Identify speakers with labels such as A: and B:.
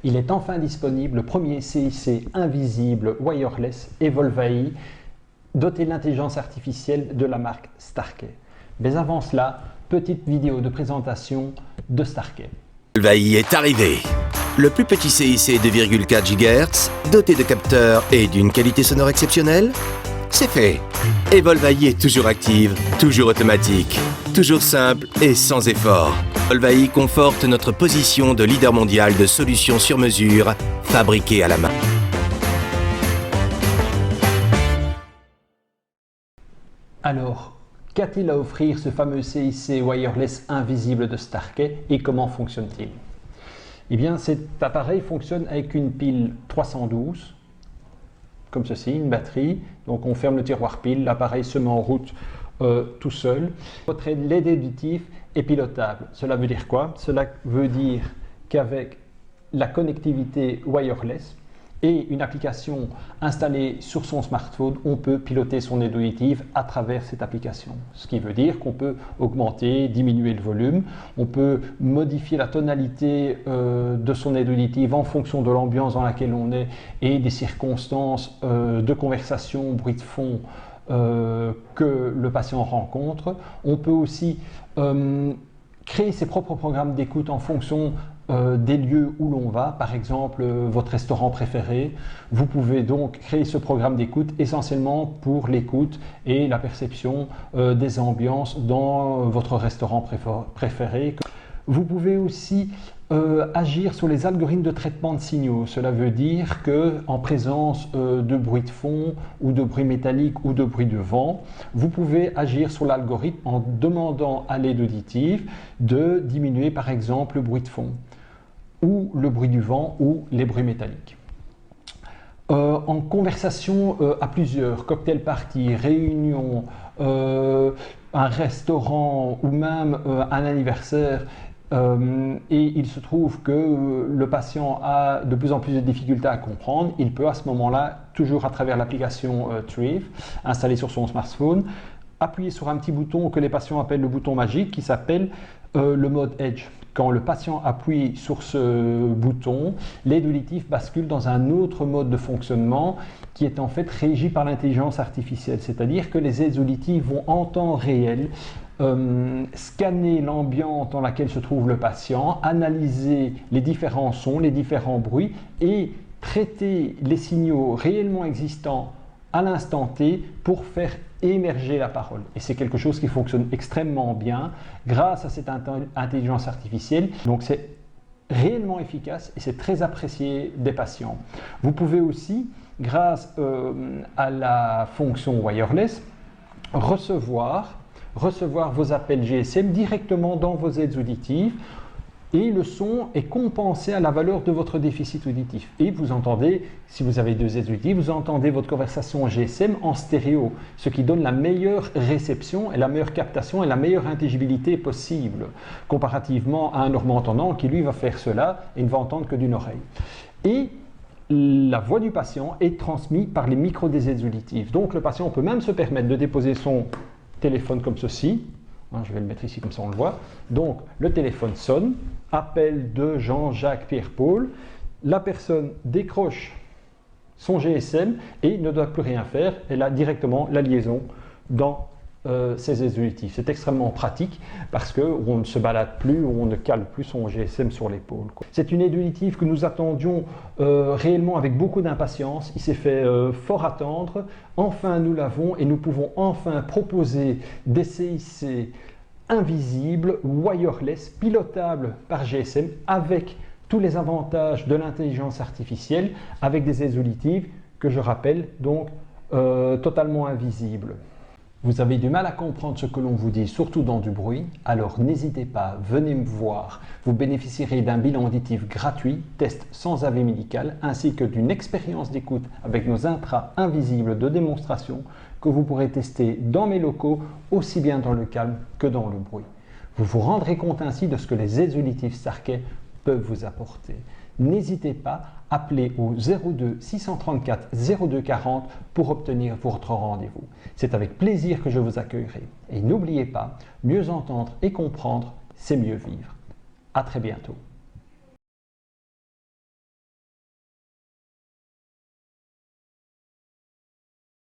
A: Il est enfin disponible le premier CIC invisible wireless Evolve AI doté de l'intelligence artificielle de la marque Starkey. Mais avant cela, petite vidéo de présentation de Starkey.
B: Evolve AI est arrivé. Le plus petit CIC 2,4 GHz, doté de capteurs et d'une qualité sonore exceptionnelle, c'est fait. Evolve AI est toujours active, toujours automatique, toujours simple et sans effort. Evolve AI conforte notre position de leader mondial de solutions sur mesure, fabriquées à la main.
A: Alors, qu'a-t-il à offrir ce fameux CIC wireless invisible de Starkey et comment fonctionne-t-il? Eh bien, cet appareil fonctionne avec une pile 312, comme ceci, une batterie. Donc on ferme le tiroir pile, l'appareil se met en route tout seul. Votre LED auditif est pilotable. Cela veut dire quoi? Cela veut dire qu'avec la connectivité wireless et une application installée sur son smartphone, on peut piloter son aide auditive à travers cette application. Ce qui veut dire qu'on peut augmenter, diminuer le volume, on peut modifier la tonalité de son aide auditive en fonction de l'ambiance dans laquelle on est et des circonstances de conversation, bruit de fond que le patient rencontre. On peut aussi créer ses propres programmes d'écoute en fonction des lieux où l'on va, par exemple votre restaurant préféré. Vous pouvez donc créer ce programme d'écoute essentiellement pour l'écoute et la perception des ambiances dans votre restaurant préféré. Vous pouvez aussi agir sur les algorithmes de traitement de signaux. Cela veut dire qu'en présence de bruit de fond ou de bruit métallique ou de bruit de vent, vous pouvez agir sur l'algorithme en demandant à l'aide auditive de diminuer par exemple le bruit de fond ou le bruit du vent ou les bruits métalliques. En conversation à plusieurs, cocktail party, réunion, un restaurant ou même un anniversaire, et il se trouve que le patient a de plus en plus de difficultés à comprendre, il peut à ce moment-là, toujours à travers l'application Thrive, installée sur son smartphone, appuyer sur un petit bouton que les patients appellent le bouton magique qui s'appelle le mode Edge. Quand le patient appuie sur ce bouton, l'aide auditive bascule dans un autre mode de fonctionnement qui est en fait régi par l'intelligence artificielle, c'est-à-dire que les aides auditives vont en temps réel scanner l'ambiance dans laquelle se trouve le patient, analyser les différents sons, les différents bruits et traiter les signaux réellement existants à l'instant T pour faire émerger la parole. Et c'est quelque chose qui fonctionne extrêmement bien grâce à cette intelligence artificielle. Donc c'est réellement efficace et c'est très apprécié des patients. Vous pouvez aussi, grâce à la fonction wireless, recevoir vos appels GSM directement dans vos aides auditives et le son est compensé à la valeur de votre déficit auditif. Et vous entendez, si vous avez deux aides auditives, vous entendez votre conversation GSM en stéréo, ce qui donne la meilleure réception et la meilleure captation et la meilleure intelligibilité possible, comparativement à un normand-entendant qui lui va faire cela et ne va entendre que d'une oreille. Et la voix du patient est transmise par les micros des aides auditives. Donc le patient peut même se permettre de déposer son téléphone comme ceci. Je vais le mettre ici comme ça on le voit. Donc le téléphone sonne, appel de Jean-Jacques Pierre-Paul, la personne décroche son GSM et ne doit plus rien faire, elle a directement la liaison dans ses aides auditives. C'est extrêmement pratique parce qu'on ne se balade plus, on ne cale plus son GSM sur l'épaule. C'est une aide auditive que nous attendions réellement avec beaucoup d'impatience. Il s'est fait fort attendre. Enfin, nous l'avons et nous pouvons enfin proposer des CIC invisibles, wireless, pilotables par GSM avec tous les avantages de l'intelligence artificielle, avec des aides auditives que je rappelle donc totalement invisibles. Vous avez du mal à comprendre ce que l'on vous dit, surtout dans du bruit, alors n'hésitez pas, venez me voir. Vous bénéficierez d'un bilan auditif gratuit, test sans avis médical, ainsi que d'une expérience d'écoute avec nos intras invisibles de démonstration que vous pourrez tester dans mes locaux, aussi bien dans le calme que dans le bruit. Vous vous rendrez compte ainsi de ce que les aides auditives Starkey peuvent vous apporter. N'hésitez pas, appelez au 02 634 02 40 pour obtenir votre rendez-vous. C'est avec plaisir que je vous accueillerai. Et n'oubliez pas, mieux entendre et comprendre, c'est mieux vivre. À très bientôt.